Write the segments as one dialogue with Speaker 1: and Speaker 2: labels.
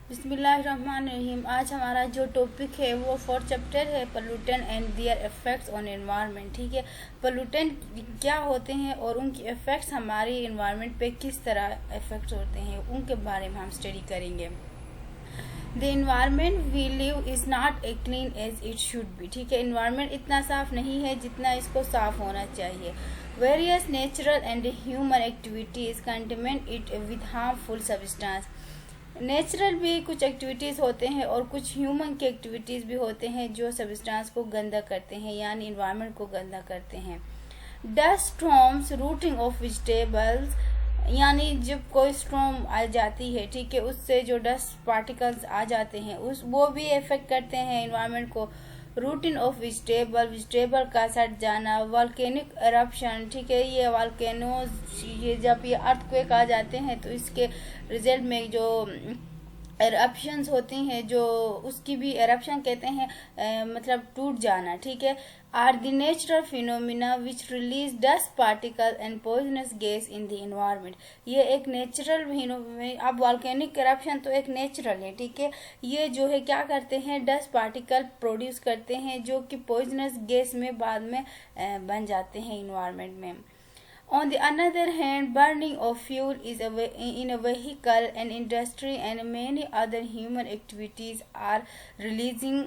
Speaker 1: बिस्मिल्लाहिर्रहमानिर्रहीम। आज हमारा जो टॉपिक है वो फोर्थ चैप्टर है, pollutant and their effects on environment. ठीक है, पोल्यूटेंट क्या होते हैं और उनके इफ़ेक्ट्स हमारी एनवायरनमेंट पे किस तरह इफ़ेक्ट्स होते हैं, उनके बारे में हम स्टडी करेंगे। The environment we live is not a clean as it should be. ठीक है, इन्वायरमेंट इतना साफ नहीं है जितना इसको साफ होना चाहिए। Various natural and human activities contaminate it with harmful substance. Natural भी कुछ एक्टिविटीज़ होते हैं और कुछ ह्यूमन की एक्टिविटीज़ भी होते हैं जो सब्सटेंस को गंदा करते हैं, यानी इन्वायरमेंट को गंदा करते हैं। Dust storms, routing of vegetables, यानी जब कोई स्टॉर्म आ जाती है, ठीक है, उससे जो डस्ट पार्टिकल्स आ जाते हैं वो भी इफेक्ट करते हैं इन्वायरमेंट को। रूटिंग ऑफ वेजिटेबल का सड़ जाना। वॉल्केनिक एरप्शन, ठीक है, ये वॉल्केनोज, ये जब ये अर्थक्वेक आ जाते हैं तो इसके रिजल्ट में जो एरप्शंस होती हैं, जो उसकी भी एरप्शन कहते हैं, मतलब टूट जाना। ठीक है, are the natural phenomena which release dust particle and poisonous gas in the environment. ये एक नेचुरल, अब वॉल्केनिक एरप्शन तो एक नेचुरल है, ठीक है, ये जो है क्या करते हैं, डस्ट पार्टिकल प्रोड्यूस करते हैं जो कि पॉइजनस गैस में बाद में बन जाते हैं इन्वायरमेंट में। On the other hand, burning of fuel in a vehicle and industry and many other human activities are releasing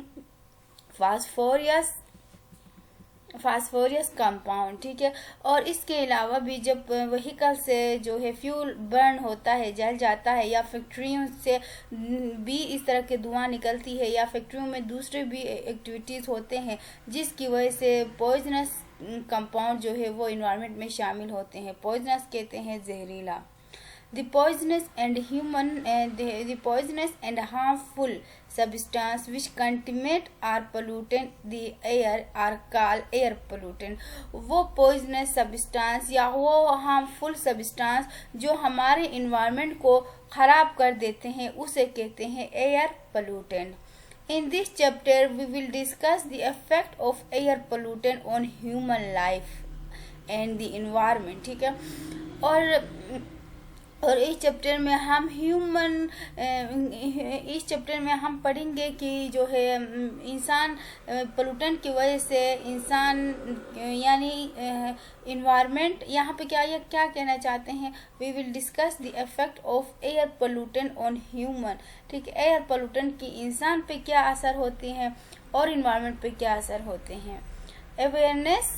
Speaker 1: phosphorus compound. ठीक है, और इसके अलावा भी जब व्हीकल से जो है फ्यूल बर्न होता है, जल जाता है, या फैक्ट्रियों से भी इस तरह के धुआं निकलती है, या फैक्ट्रियों में दूसरे भी एक्टिविटीज़ होते हैं जिसकी वजह से पॉइजनस कंपाउंड जो है वो इन्वायरमेंट में शामिल होते हैं। पॉइजनस कहते हैं जहरीला। The poisonous and harmful substance which contaminate or pollute the air are called air pollutant। वो poisonous substance या वो harmful substance जो हमारे environment को खराब कर देते हैं उसे कहते हैं air pollutant। In this chapter we will discuss the effect of air pollutant on human life and the environment। ठीक है, और इस चैप्टर में हम पढ़ेंगे कि जो है इंसान पोल्यूटेंट की वजह से इंसान यानी इन्वायरमेंट, यहाँ पे क्या कहना चाहते हैं, we will discuss the effect of air pollutant on human. ठीक है, एयर पोल्यूटेंट की इंसान पे क्या असर होते हैं और इन्वायरमेंट पे क्या असर होते हैं। Awareness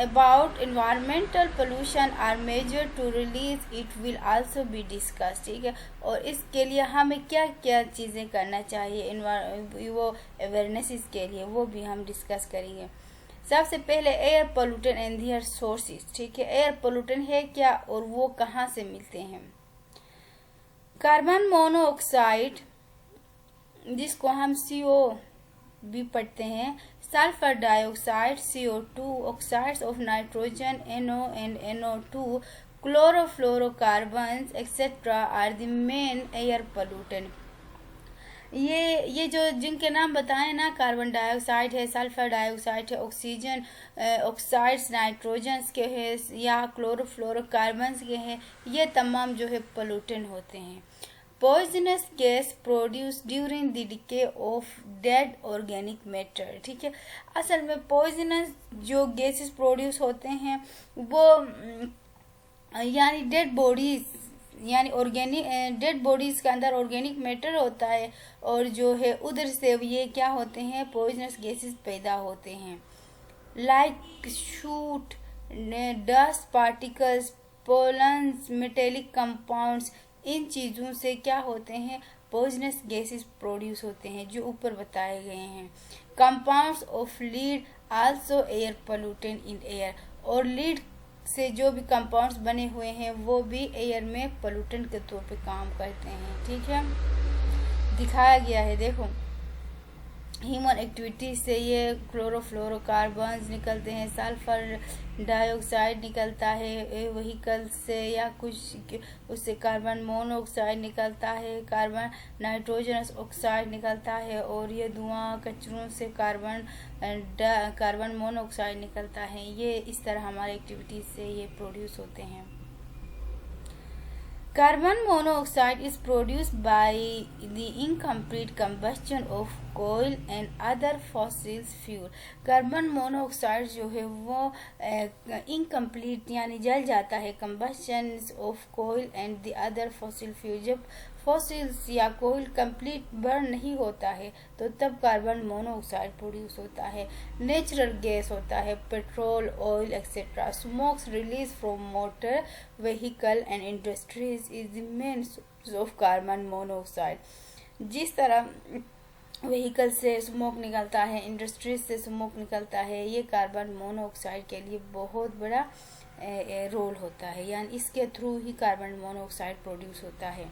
Speaker 1: about environmental pollution are measured to release it will also be discussed। ठीक है, और इसके लिए हमें क्या क्या चीज़ें करना चाहिए वो अवेयरनेस के लिए, वो भी हम डिस्कस करेंगे। सबसे पहले air pollutant and their sources. ठीक है, एयर पोल्यूटेंट है क्या और वो कहाँ से मिलते हैं। कार्बन मोनोऑक्साइड, जिसको हम CO भी पढ़ते हैं, sulphur dioxide CO2, oxides of nitrogen NO and NO2, chlorofluorocarbons etcetera are the main air pollutant. ये जो जिनके नाम बताए ना, कार्बन डाइऑक्साइड है, सल्फर डाइऑक्साइड है, ऑक्सीजन ऑक्साइड्स नाइट्रोजन के हैं, या क्लोरोफ्लोरोकार्बन्स के हैं, ये तमाम जो है पोल्यूटेंट होते हैं। Poisonous gas produce during the decay of dead organic matter. ठीक है, असल में पॉइजनस जो गैसेस प्रोड्यूस होते हैं वो यानी डेड बॉडीज, यानी ऑर्गेनिक डेड बॉडीज के अंदर ऑर्गेनिक मैटर होता है, और जो है उधर से ये क्या होते हैं, पॉइजनस गैसेस पैदा होते हैं, like soot, dust particles, pollens, metallic compounds. इन चीज़ों से क्या होते हैं, पॉइजनस गैसेस प्रोड्यूस होते हैं जो ऊपर बताए गए हैं। Compounds of lead also air pollutant in air, और लीड से जो भी कंपाउंड्स बने हुए हैं वो भी एयर में पोल्यूटेंट के तौर पे काम करते हैं। ठीक है, दिखाया गया है, देखो, ह्यूमन एक्टिविटीज से ये क्लोरोफ्लोरोकार्बन्स निकलते हैं, सल्फर डाइऑक्साइड निकलता है व्हीकल से या कुछ, उससे कार्बन मोनोऑक्साइड निकलता है, कार्बन नाइट्रोजनस ऑक्साइड निकलता है, और ये धुआं कचरों से कार्बन मोनोऑक्साइड निकलता है। ये इस तरह हमारे एक्टिविटीज से ये प्रोड्यूस होते हैं। Carbon monoxide is produced by the incomplete combustion of coal and other fossil fuel. Carbon monoxide जो है वो इनकम्प्लीट यानी जल जाता है combustion of coal and the other fossil fuel. जब फॉसिल्स या कोयल कंप्लीट बर्न नहीं होता है तो तब कार्बन मोनोऑक्साइड प्रोड्यूस होता है. नेचुरल गैस होता है petrol, oil etcetera. Smokes release from motor vehicle and industries is the main source of carbon monoxide. जिस तरह व्हीकल से स्मोक निकलता है, इंडस्ट्रीज से स्मोक निकलता है, ये कार्बन मोनोऑक्साइड के लिए बहुत बड़ा रोल होता है, यानी इसके थ्रू ही कार्बन मोनोऑक्साइड प्रोड्यूस होता है.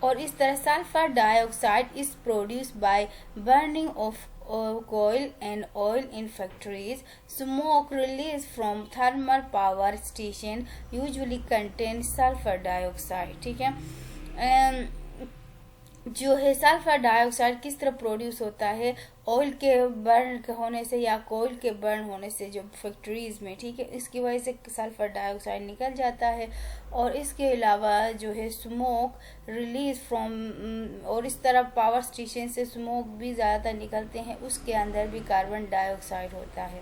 Speaker 1: और इस तरह sulphur dioxide is produce by burning of coal and oil in factories. Smoke released from thermal power station usually contains sulfur dioxide. ठीक है. जो है सल्फर डाइऑक्साइड किस तरह प्रोड्यूस होता है, ऑयल के बर्न होने से या कोयल के बर्न होने से जो फैक्ट्रीज में, ठीक है, इसकी वजह से सल्फर डाइऑक्साइड निकल जाता है. और इसके अलावा जो है स्मोक रिलीज फ्रॉम, और इस तरह पावर स्टेशन से स्मोक भी ज़्यादा निकलते हैं, उसके अंदर भी कार्बन डाइऑक्साइड होता है.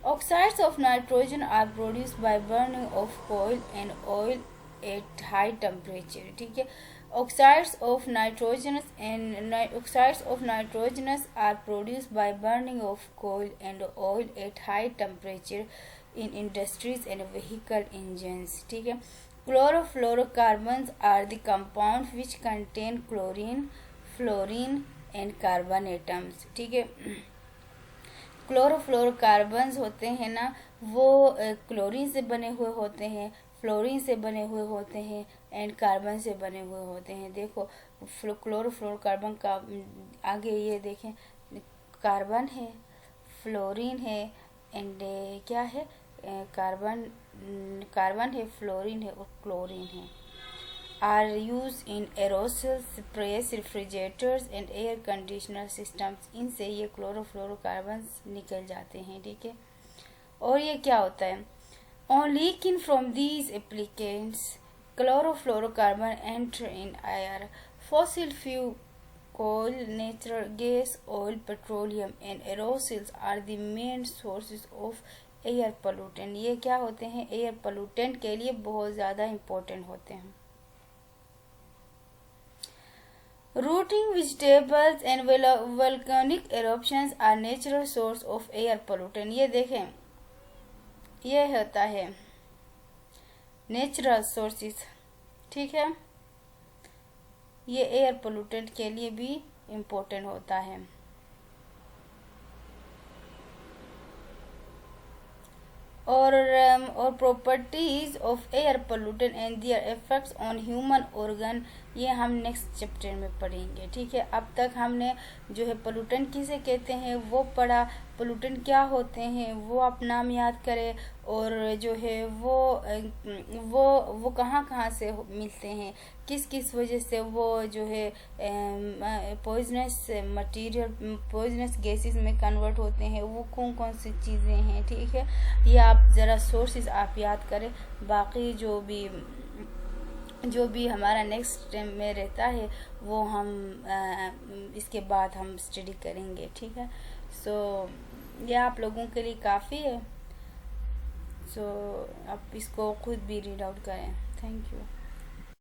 Speaker 1: Oxides of nitrogen are produced by burning of coal and oil at high temperature. ठीक है. Oxides of nitrogenous are produced by burning of coal and oil at high temperature in industries and vehicle engines. ठीक है. Chlorofluorocarbons are the compounds which contain chlorine, fluorine and carbon atoms. ठीक है. Chlorofluorocarbons होते हैं ना, वो chlorine से बने हुए होते हैं, फ्लोरीन से बने हुए होते हैं एंड कार्बन से बने हुए होते हैं. देखो क्लोरोफ्लोरोकार्बन का आगे ये देखें, कार्बन है, फ्लोरीन है एंड क्या है, कार्बन है, फ्लोरीन है और क्लोरीन है. Are use in aerosol sprays, refrigerators and air conditioner systems. इनसे ये क्लोरोफ्लोरोकार्बन्स निकल जाते हैं. ठीक है. और ये क्या होता है, on leaking from these applicants, chlorofluorocarbon enter in air. Fossil fuel, coal, natural gas, oil, petroleum and aerosols are the main sources of air pollutant. ये क्या होते हैं, एयर पोल्यूटेंट के लिए बहुत ज़्यादा इम्पोर्टेंट होते हैं. Rooting vegetables and volcanic eruptions are natural source of air pollutant. ये देखें, ये होता है नेचुरल सोर्सेस. ठीक है. ये एयर पोल्यूटेंट के लिए भी इम्पोर्टेंट होता है. और properties of air pollutant and there effects on human organ, ये हम नेक्स्ट चैप्टर में पढ़ेंगे. ठीक है. अब तक हमने जो है पोल्यूटेंट किसे कहते हैं वो पढ़ा, पोल्यूटेंट क्या होते हैं वो आप नाम याद करें, और जो है वो कहाँ कहाँ से मिलते हैं, किस किस वजह से वो जो है पॉइजनस मटेरियल, पॉइजनस गैसेस में कन्वर्ट होते हैं, वो कौन कौन सी चीज़ें हैं. ठीक है. ये आप ज़रा सोर्सेज आप याद करें. बाकी जो भी हमारा नेक्स्ट टाइम में रहता है वो हम इसके बाद हम स्टडी करेंगे. ठीक है. सो ये आप लोगों के लिए काफ़ी है. सो आप इसको खुद भी रीड आउट करें. Thank you.